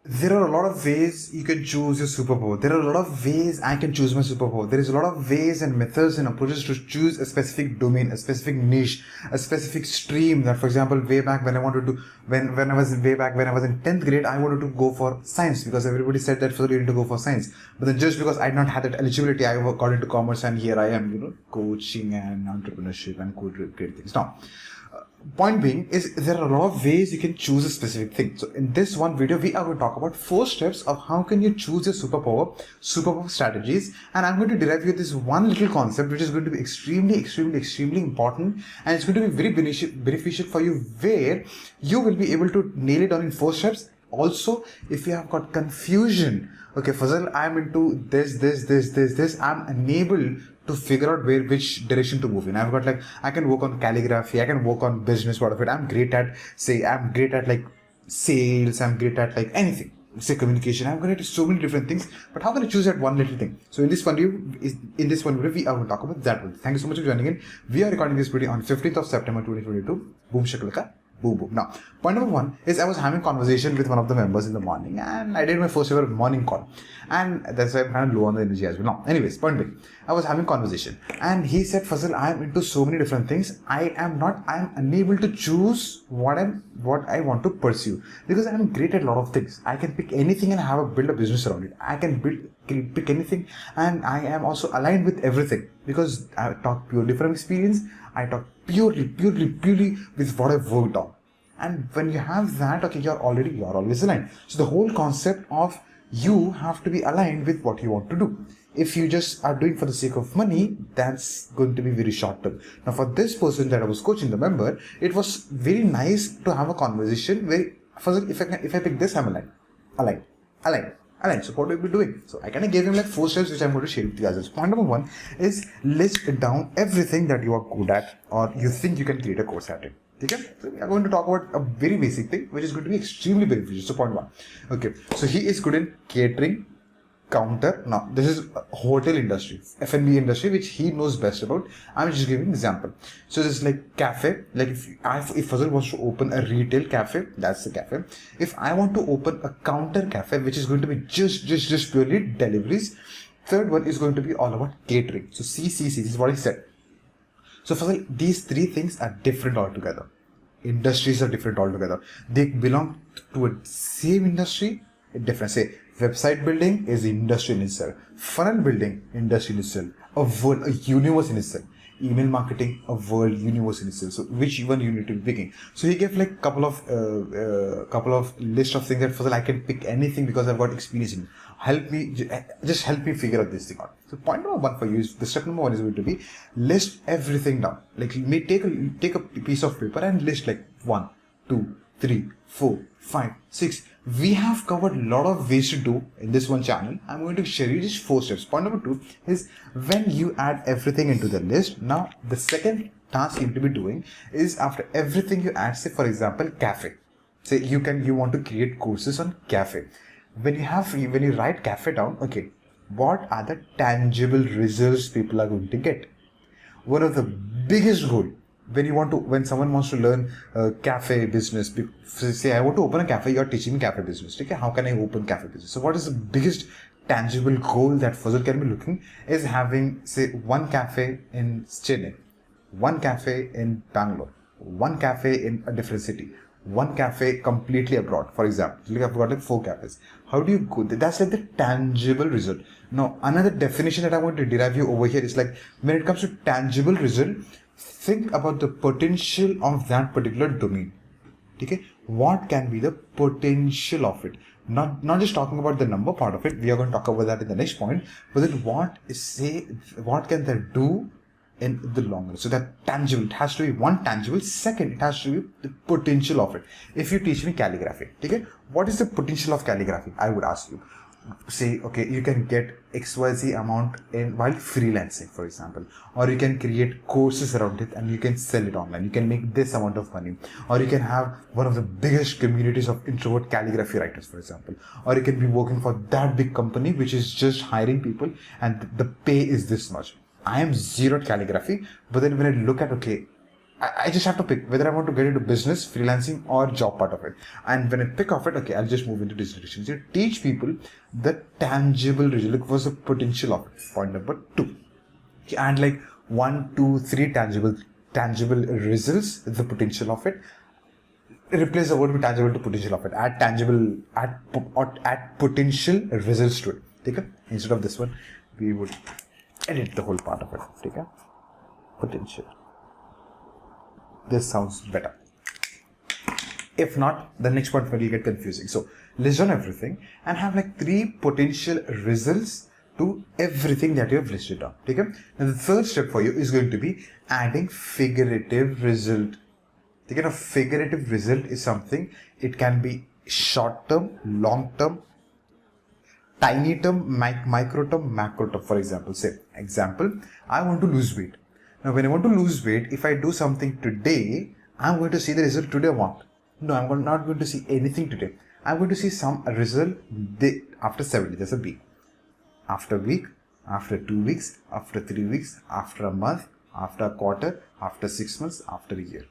There are a lot of ways you can choose your superpower. There are a lot of ways I can choose my superpower. There is a lot of ways and methods and approaches to choose a specific domain, a specific niche, a specific stream. That, for example, way back when I wanted to, when I was way back when I was in 10th grade, I wanted to go for science because everybody said that for you need to go for science. But then just because I did not have that eligibility, I got into commerce, and here I am, coaching and entrepreneurship and great things. Now, point being is there are a lot of ways you can choose a specific thing. So in this one video, we are going to talk about 4 steps of how can you choose your superpower strategies. And I'm going to derive you this one little concept, which is going to be extremely important. And it's going to be very beneficial for you, where you will be able to nail it down in 4 steps. Also, if you have got confusion, okay, Fazal, I'm into this, I'm unable to figure out which direction to move in. I've got I can work on calligraphy, I can work on business part of it. I'm great at sales, I'm great at anything. Say communication, I'm great at so many different things, but how can I choose that one little thing? So in this one video, we are going to talk about that one. Thank you so much for joining in. We are recording this video on 15th of September 2022. Boom shakalaka. Boom, boom. Now, point number 1 is I was having a conversation with one of the members in the morning, and I did my first ever morning call, and that's why I'm kind of low on the energy as well. Now, anyways, point being, I was having a conversation, and he said, Fazal, I am into so many different things. I am unable to choose what I want to pursue, because I am great at a lot of things. I can pick anything and build a business around it. I can pick anything, and I am also aligned with everything, because I talk purely from experience. I talk purely with what I've worked on. And when you have that, okay, you're always aligned. So the whole concept of you have to be aligned with what you want to do. If you just are doing for the sake of money, that's going to be very short term. Now, for this person that I was coaching, the member, it was very nice to have a conversation where, first, if I pick this, I'm aligned. So what will I be doing? So I kind of gave him 4 steps, which I'm going to share with you guys. Point number 1 is list down everything that you are good at, or you think you can create a course at it. Okay? So we are going to talk about a very basic thing, which is going to be extremely beneficial. So point 1. Okay. So he is good in catering, counter. Now this is hotel industry, F&B industry, which he knows best about. I'm just giving an example. So this is cafe. If Fazal wants to open a retail cafe, that's the cafe. If I want to open a counter cafe, which is going to be just purely deliveries. Third one is going to be all about catering. So this is what he said. So Fazal, these 3 things are different altogether. Industries are different altogether. They belong to a same industry, different. Say, website building is industry in itself. Funnel building, industry in itself. A universe in itself. Email marketing, a world universe in itself. So which one you need to be picking? So he gave couple of list of things that Fazal, I can pick anything because I've got experience in it. Help me figure out this thing out. So point number 1 for you is, the step number 1 is going to be list everything down. Take a piece of paper and list 1, 2, 3, 4, 5, 6. We have covered a lot of ways to do in this one channel. I'm going to share you just 4 steps. Point number 2 is when you add everything into the list. Now the second task you need to be doing is, after everything you add, say for example cafe. Say you want to create courses on cafe. When you write cafe down, okay, what are the tangible results people are going to get? One of the biggest goal when someone wants to learn cafe business, say I want to open a cafe, you're teaching me cafe business. Okay, how can I open cafe business? So what is the biggest tangible goal that Fazal can be looking is having, say, 1 cafe in Chennai, 1 cafe in Bangalore, 1 cafe in a different city, 1 cafe completely abroad, for example. I've got 4 cafes. How do you go? That's the tangible result. Now, another definition that I want to derive you over here is when it comes to tangible result, think about the potential of that particular domain. Okay? What can be the potential of it? Not just talking about the number part of it. We are going to talk about that in the next point. But then what can that do in the long run? So that tangible, it has to be 1 tangible. Second, it has to be the potential of it. If you teach me calligraphy, okay, what is the potential of calligraphy? I would ask you. Say, okay, you can get XYZ amount while freelancing, for example, or you can create courses around it and you can sell it online. You can make this amount of money, or you can have one of the biggest communities of introvert calligraphy writers, for example, or you can be working for that big company which is just hiring people and the pay is this much. I am zero at calligraphy, but then when I look at, okay, I just have to pick whether I want to get into business, freelancing, or job part of it. And when I pick off it, okay, I'll just move into digital directions. You teach people the tangible result. Look, what's the potential of it? Point number 2. And like 1, 2, 3 tangible results, the potential of it. Replace the word with tangible to potential of it. Add potential results to it. Okay? Instead of this one, we would edit the whole part of it. Okay? Potential. This sounds better. If not, the next point will get confusing. So list down everything and have like 3 potential results to everything that you have listed down. Okay? And the third step for you is going to be adding figurative result. Okay? A figurative result is something, it can be short term, long term, tiny term, micro term, macro term. For example, I want to lose weight. Now, when I want to lose weight, if I do something today, I'm going to see the result today or what? No, I'm not going to see anything today. I'm going to see some result after 7 days. That's a B. After a week, after 2 weeks, after 3 weeks, after a month, after a quarter, after 6 months, after a year.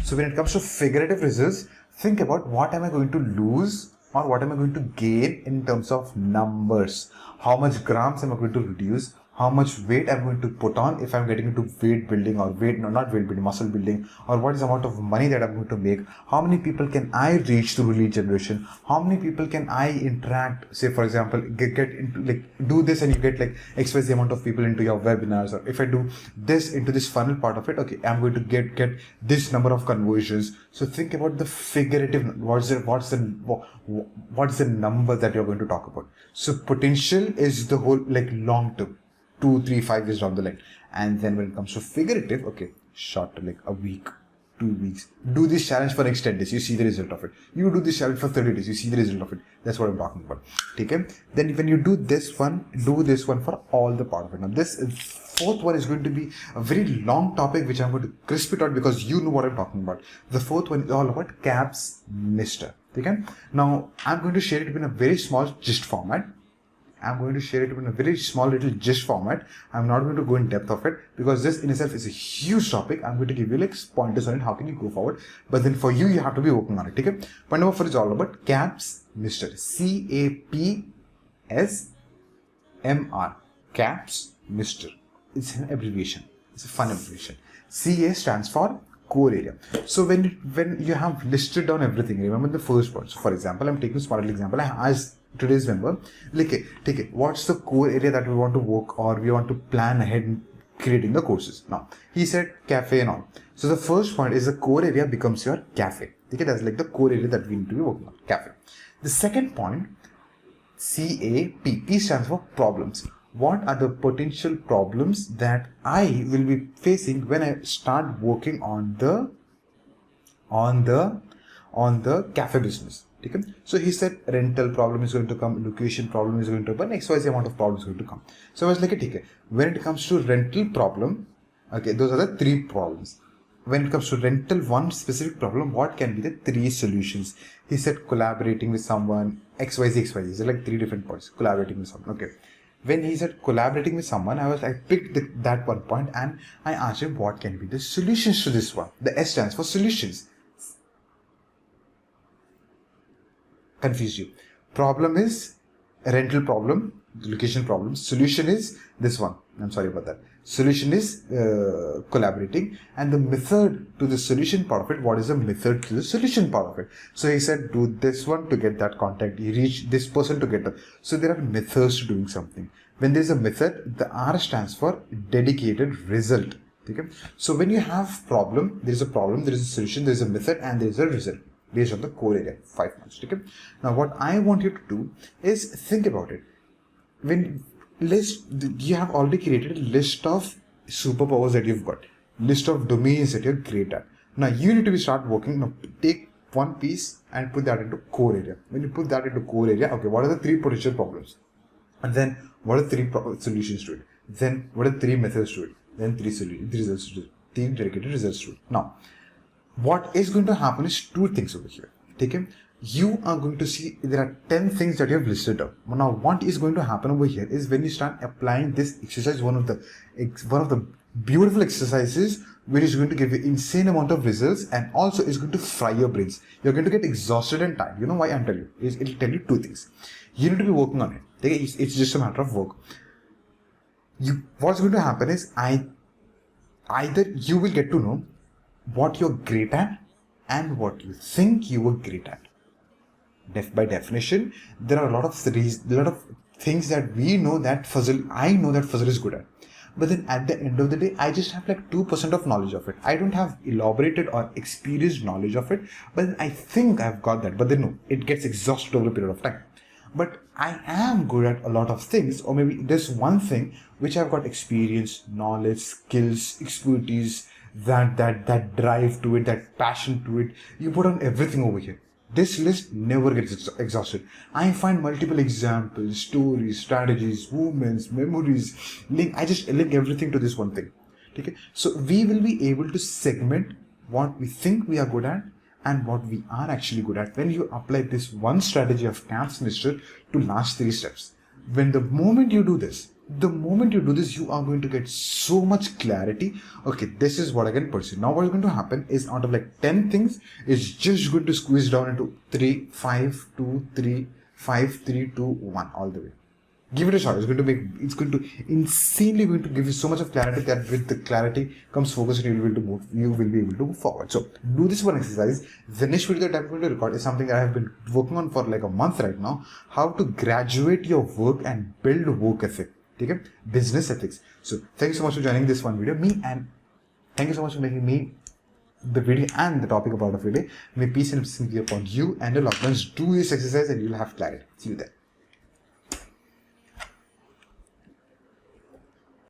So when it comes to figurative results, think about what am I going to lose or what am I going to gain in terms of numbers. How much grams am I going to reduce? How much weight I'm going to put on if I'm getting into weight building or muscle building, or what is the amount of money that I'm going to make? How many people can I reach through lead generation? How many people can I interact? Say for example, get into like do this and you get like XYZ amount of people into your webinars, or if I do this into this funnel part of it, okay, I'm going to get this number of conversions. So think about the figurative. What's the number that you're going to talk about? So potential is the whole like long term. 2, 3, 5 years down the line. And then when it comes to figurative, okay, short, like a week, 2 weeks. Do this challenge for next 10 days, you see the result of it. You do this challenge for 30 days, you see the result of it. That's what I'm talking about. Okay? Then when you do this one for all the part of it. Now this fourth one is going to be a very long topic, which I'm going to crisp it out because you know what I'm talking about. The fourth one is all about CAPS Mister. Okay? Now I'm going to share it in a very small gist format. I'm going to share it in a very small little gist format. I'm not going to go in depth of it because this in itself is a huge topic. I'm going to give you like pointers on it. How can you go forward? But then for you have to be working on it. Okay? Point number 4 is all about CAPS Mister. CAPSMR. CAPS Mister. It's an abbreviation. It's a fun abbreviation. CA stands for core area. So when you have listed down everything, remember the first part. So for example, I'm taking a small example. I asked today's member, take it. What's the core area that we want to work or we want to plan ahead in creating the courses? Now, he said cafe and all. So the first point is the core area becomes your cafe. Okay, that's like the core area that we need to be working on, cafe. The second point, CAP, P stands for problems. What are the potential problems that I will be facing when I start working on the cafe business? Okay? So he said rental problem is going to come, location problem is going to come, XYZ amount of problems going to come. So I was like, okay, when it comes to rental problem, okay, those are the 3 problems. When it comes to rental, one specific problem, what can be the 3 solutions? He said collaborating with someone, XYZ. So like 3 different points. Collaborating with someone. Okay. When he said collaborating with someone, I picked that one point and I asked him what can be the solutions to this one. The S stands for solutions. Confused you. Problem is rental problem, location problem. Solution is this one. I'm sorry about that. Solution is collaborating, and the method to the solution part of it. What is the method to the solution part of it? So he said do this one to get that contact. You reach this person to get that. So there are methods to doing something. When there is a method, the R stands for dedicated result. Okay. So when you have problem, there is a problem, there is a solution, there is a method, and there is a result based on the core area. 5 months. Okay. Now what I want you to do is think about it. You have already created a list of superpowers that you've got, list of domains that you're great at. Now you need to start working. Now take one piece and put that into core area. When you put that into core area, okay, what are the 3 potential problems? And then what are 3 solutions to it? Then what are 3 methods to it? Then 3 results to it. 3 dedicated results to it. Now, what is going to happen is 2 things over here. Take it. You are going to see there are 10 things that you have listed up. Now what is going to happen over here is when you start applying this exercise, one of the beautiful exercises which is going to give you insane amount of results and also is going to fry your brains. You're going to get exhausted and tired. You know why? I'll tell you. It'll tell you two things. You need to be working on it. Okay? It's just a matter of work. What's going to happen is either you will get to know what you're great at and what you think you were great at. By definition, there are a lot of things that we know that I know that Fazal is good at. But then at the end of the day, I just have like 2% of knowledge of it. I don't have elaborated or experienced knowledge of it, but I think I've got that. But then no, it gets exhausted over a period of time. But I am good at a lot of things, or maybe there's one thing which I've got experience, knowledge, skills, expertise, that drive to it, that passion to it. You put on everything over here. This list never gets exhausted. I find multiple examples, stories, strategies, movements, memories, I just link everything to this one thing. Okay? So we will be able to segment what we think we are good at and what we are actually good at when you apply this one strategy of Camp's Mixture to last 3 steps. The moment you do this, you are going to get so much clarity. Okay, this is what I can pursue. Now what's going to happen is out of like 10 things, it's just going to squeeze down into 3, 5, 2, 3, 5, 3, 2, 1 all the way. Give it a shot. It's going to insanely going to give you so much of clarity that with the clarity comes focus and you will be able to move forward. So do this one exercise. The next video that I'm going to record is something that I have been working on for like a month right now. How to graduate your work and build work ethic. Okay? Business ethics. So thank you so much for joining this one video. Thank you so much for making me the video and the topic about the video. May peace and blessings be upon you and your loved ones. Do this exercise and you'll have clarity. See you there.